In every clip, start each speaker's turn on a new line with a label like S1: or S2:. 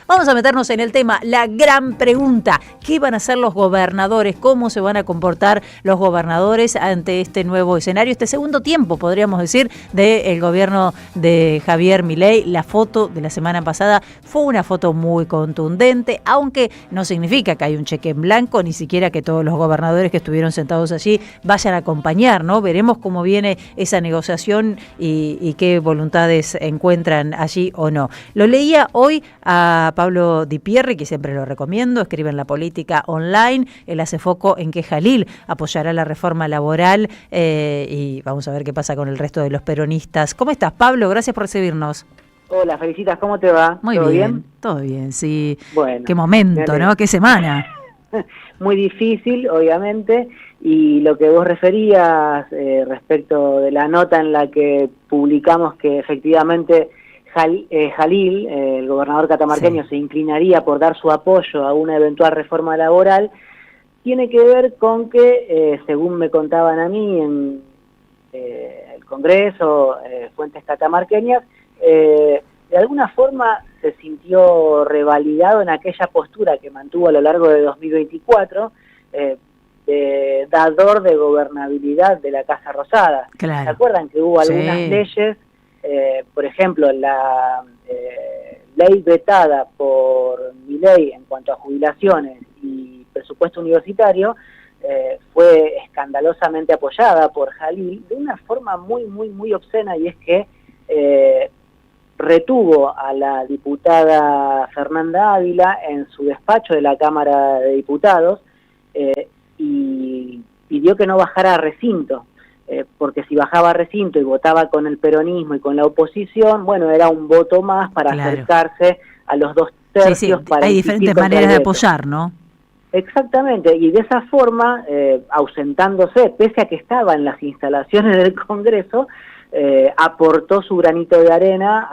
S1: Vamos a meternos en el tema, la gran pregunta, ¿qué van a hacer los gobernadores? ¿Cómo se van a comportar los gobernadores ante este nuevo escenario, este segundo tiempo, podríamos decir, del gobierno de Javier Milei? La foto de la semana pasada fue una foto muy contundente, aunque no significa que hay un cheque en blanco, ni siquiera que todos los gobernadores que estuvieron sentados allí vayan a acompañar, ¿no? Veremos cómo viene esa negociación y qué voluntades encuentran allí o no. Lo leía hoy a Pablo Di Pierri, que siempre lo recomiendo, escribe en La Política Online. Él hace foco en que Jalil apoyará la reforma laboral y vamos a ver qué pasa con el resto de los peronistas. ¿Cómo estás, Pablo? Gracias por recibirnos.
S2: Hola, Felicitas, ¿cómo te va?
S1: Muy bien, todo bien, sí.
S2: Bueno,
S1: qué momento, ¿no? Qué semana.
S2: Muy difícil, obviamente, y lo que vos referías respecto de la nota en la que publicamos que efectivamente Jalil, el gobernador catamarqueño, sí, se inclinaría por dar su apoyo a una eventual reforma laboral, tiene que ver con que, según me contaban a mí en el Congreso, fuentes catamarqueñas, de alguna forma se sintió revalidado en aquella postura que mantuvo a lo largo de 2024, de dador de gobernabilidad de la Casa Rosada.
S1: Claro.
S2: ¿Se acuerdan que hubo algunas leyes, por ejemplo, la ley vetada por Milei en cuanto a jubilaciones y presupuesto universitario, fue escandalosamente apoyada por Jalil de una forma muy obscena, y es que retuvo a la diputada Fernanda Ávila en su despacho de la Cámara de Diputados y pidió que no bajara a recinto, porque si bajaba a recinto y votaba con el peronismo y con la oposición, bueno, era un voto más para acercarse a los 2/3. Sí,
S1: para hay diferentes maneras de apoyar, ¿no?
S2: Exactamente, y de esa forma, ausentándose, pese a que estaba en las instalaciones del Congreso, aportó su granito de arena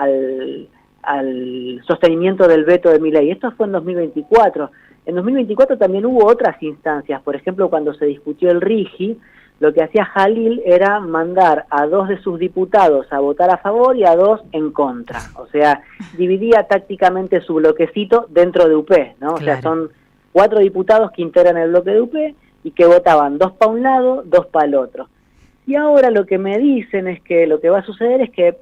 S2: al sostenimiento del veto de Milei. Esto fue en 2024. En 2024 también hubo otras instancias. Por ejemplo, cuando se discutió el RIGI, lo que hacía Jalil era mandar a 2 de sus diputados a votar a favor y a 2 en contra. O sea, dividía tácticamente su bloquecito dentro de UP, ¿no? Claro. O sea, son 4 diputados que integran el bloque de UP y que votaban 2 para un lado, 2 para el otro. Y ahora lo que me dicen es que lo que va a suceder es que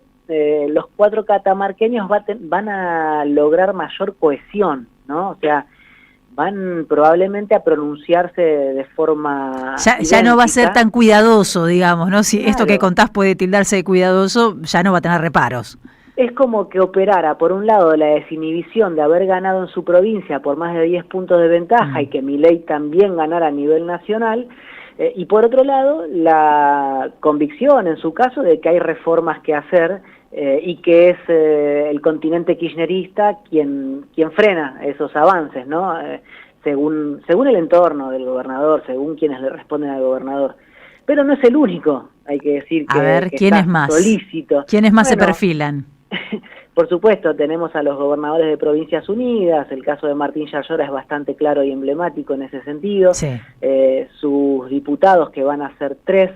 S2: los 4 catamarqueños van a lograr mayor cohesión, ¿no? O sea, van probablemente a pronunciarse de forma
S1: ya no va a ser tan cuidadoso, digamos, ¿no? Si claro, esto que contás puede tildarse de cuidadoso, ya no va a tener reparos.
S2: Es como que operara, por un lado, la desinhibición de haber ganado en su provincia por más de 10 puntos de ventaja y que Milei también ganara a nivel nacional, y por otro lado, la convicción, en su caso, de que hay reformas que hacer y que es el continente kirchnerista quien frena esos avances, ¿no? Según el entorno del gobernador, según quienes le responden al gobernador. Pero no es el único, hay que decir que,
S1: a ver, ¿quién es más?
S2: Solícito.
S1: ¿Quiénes más se perfilan?
S2: Por supuesto, tenemos a los gobernadores de Provincias Unidas. El caso de Martín Yarlora es bastante claro y emblemático en ese sentido.
S1: Sí.
S2: Sus diputados, que van a ser 3,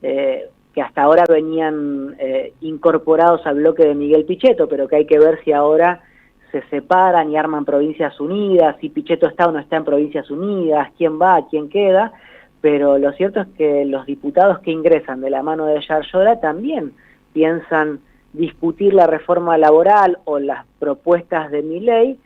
S2: que hasta ahora venían incorporados al bloque de Miguel Pichetto, pero que hay que ver si ahora se separan y arman Provincias Unidas, si Pichetto está o no está en Provincias Unidas, quién va, quién queda. Pero lo cierto es que los diputados que ingresan de la mano de Yarlora también piensan discutir la reforma laboral o las propuestas de Milei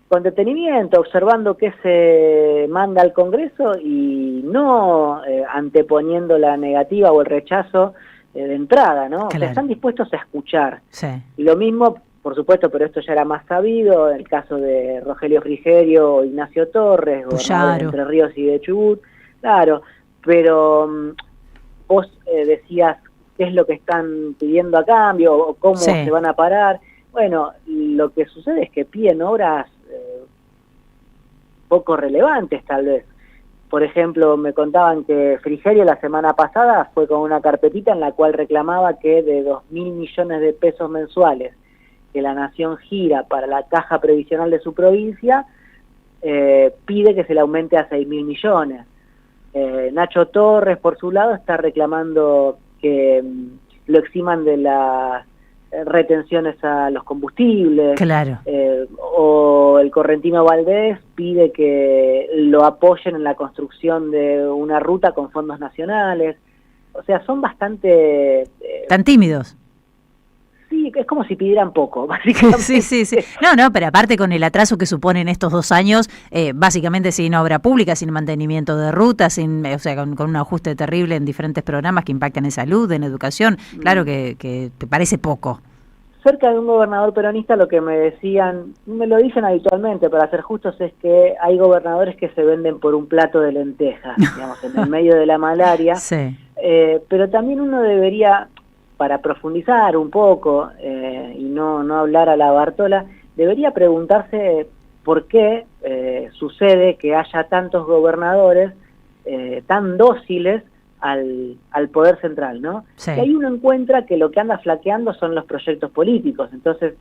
S2: con detenimiento, observando qué se manda al Congreso y no anteponiendo la negativa o el rechazo de entrada, ¿no? Claro. O sea, están dispuestos a escuchar.
S1: Sí.
S2: Y lo mismo, por supuesto, pero esto ya era más sabido, en el caso de Rogelio Frigerio o Ignacio Torres, gobernador de Entre Ríos y de Chubut. Claro, pero vos decías qué es lo que están pidiendo a cambio o cómo se van a parar. Bueno, lo que sucede es que piden obras poco relevantes tal vez. Por ejemplo, me contaban que Frigerio la semana pasada fue con una carpetita en la cual reclamaba que de 2.000 millones de pesos mensuales que la Nación gira para la caja previsional de su provincia, pide que se le aumente a 6.000 millones. Nacho Torres, por su lado, está reclamando que lo eximan de las retenciones a los combustibles.
S1: Claro.
S2: O el correntino Valdés pide que lo apoyen en la construcción de una ruta con fondos nacionales. O sea, son bastante...
S1: Tan tímidos.
S2: Sí, es como si pidieran poco, básicamente.
S1: Sí. No, pero aparte con el atraso que suponen estos 2 años, básicamente sin obra pública, sin mantenimiento de rutas, o sea, con un ajuste terrible en diferentes programas que impactan en salud, en educación, claro que te parece poco.
S2: Cerca de un gobernador peronista lo que me decían, me lo dicen habitualmente, para ser justos, es que hay gobernadores que se venden por un plato de lentejas, digamos, en el medio de la malaria.
S1: Sí.
S2: Pero también uno debería, para profundizar un poco y no hablar a la Bartola, debería preguntarse por qué sucede que haya tantos gobernadores tan dóciles al poder central, ¿no?
S1: Sí.
S2: Y ahí uno encuentra que lo que anda flaqueando son los proyectos políticos. Entonces,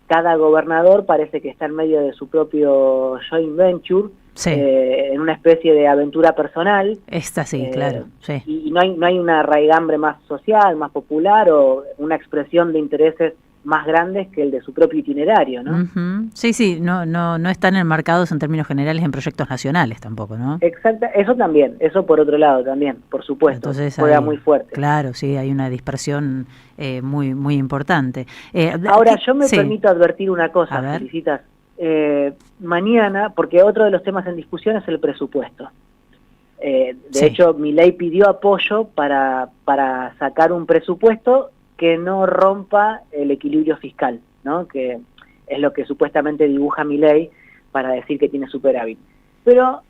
S2: cada gobernador parece que está en medio de su propio joint venture,
S1: sí.
S2: En una especie de aventura personal.
S1: Esta sí, claro. Sí.
S2: Y no hay una raigambre más social, más popular, o una expresión de intereses más grandes que el de su propio itinerario, ¿no?
S1: Uh-huh. Sí, no están enmarcados en términos generales en proyectos nacionales tampoco, ¿no?
S2: Exacto, eso también, eso por otro lado también, por supuesto.
S1: Entonces
S2: juega muy fuerte.
S1: Claro, sí, hay una dispersión muy importante.
S2: Ahora, yo me permito advertir una cosa, Felicitas. Mañana, porque otro de los temas en discusión es el presupuesto. De hecho, Milei pidió apoyo para sacar un presupuesto que no rompa el equilibrio fiscal, ¿no? Que es lo que supuestamente dibuja Milei para decir que tiene superávit. Pero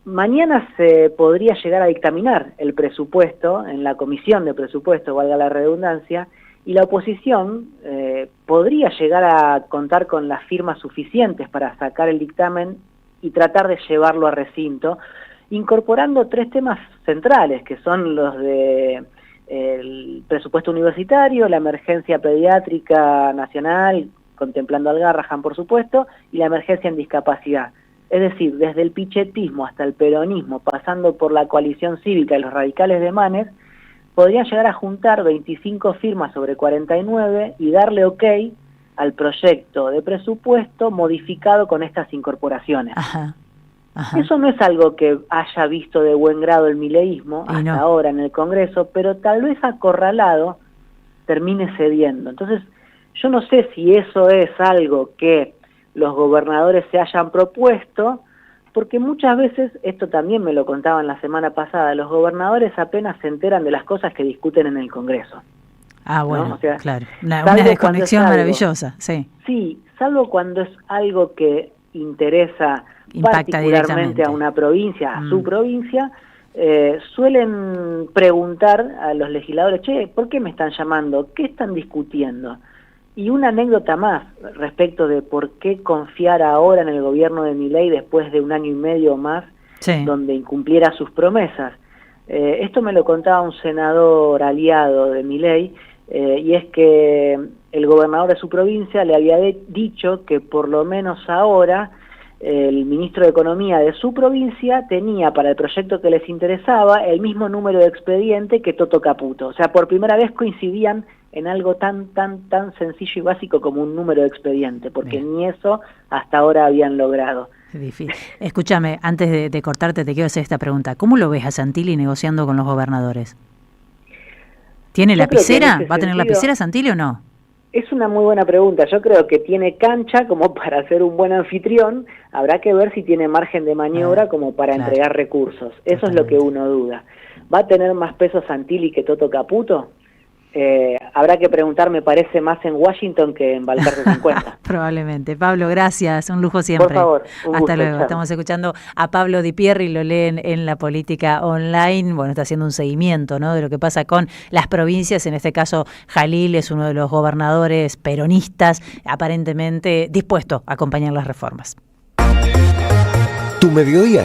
S2: mañana se podría llegar a dictaminar el presupuesto en la comisión de presupuesto, valga la redundancia, y la oposición podría llegar a contar con las firmas suficientes para sacar el dictamen y tratar de llevarlo a recinto, incorporando 3 temas centrales, que son los de el presupuesto universitario, la emergencia pediátrica nacional, contemplando al Garrahan, por supuesto, y la emergencia en discapacidad. Es decir, desde el pichetismo hasta el peronismo, pasando por la coalición cívica y los radicales de Manes, podrían llegar a juntar 25 firmas sobre 49 y darle ok al proyecto de presupuesto modificado con estas incorporaciones.
S1: Ajá.
S2: Eso no es algo que haya visto de buen grado el mileísmo hasta ahora en el Congreso, pero tal vez acorralado termine cediendo. Entonces, yo no sé si eso es algo que los gobernadores se hayan propuesto, porque muchas veces, esto también me lo contaban la semana pasada, los gobernadores apenas se enteran de las cosas que discuten en el Congreso.
S1: Ah, bueno,
S2: ¿no? O sea,
S1: claro. Una desconexión maravillosa, sí.
S2: Sí, salvo cuando es algo que impacta particularmente a una provincia, a su provincia, suelen preguntar a los legisladores, ¿por qué me están llamando? ¿Qué están discutiendo? Y una anécdota más respecto de por qué confiar ahora en el gobierno de Milei después de 1 año y medio o más, donde incumpliera sus promesas. Esto me lo contaba un senador aliado de Milei, y es que el gobernador de su provincia le había dicho que por lo menos ahora el ministro de Economía de su provincia tenía para el proyecto que les interesaba el mismo número de expediente que Toto Caputo. O sea, por primera vez coincidían en algo tan sencillo y básico como un número de expediente, porque ni eso hasta ahora habían logrado.
S1: Es difícil. Escúchame, antes de cortarte te quiero hacer esta pregunta. ¿Cómo lo ves a Santilli negociando con los gobernadores? ¿Tiene lapicera? ¿Va a tener lapicera Santilli o no?
S2: Es una muy buena pregunta. Yo creo que tiene cancha como para ser un buen anfitrión. Habrá que ver si tiene margen de maniobra como para entregar recursos. Eso es lo que uno duda. ¿Va a tener más peso Santilli que Toto Caputo? Habrá que preguntar, me parece, más en Washington que en Balcarce 50.
S1: Probablemente. Pablo, gracias. Un lujo siempre.
S2: Por favor.
S1: Hasta luego. Chao. Estamos escuchando a Pablo Di Pierri, lo leen en La Política Online. Bueno, está haciendo un seguimiento, ¿no?, de lo que pasa con las provincias. En este caso, Jalil es uno de los gobernadores peronistas, aparentemente dispuesto a acompañar las reformas.
S3: Tu mediodía.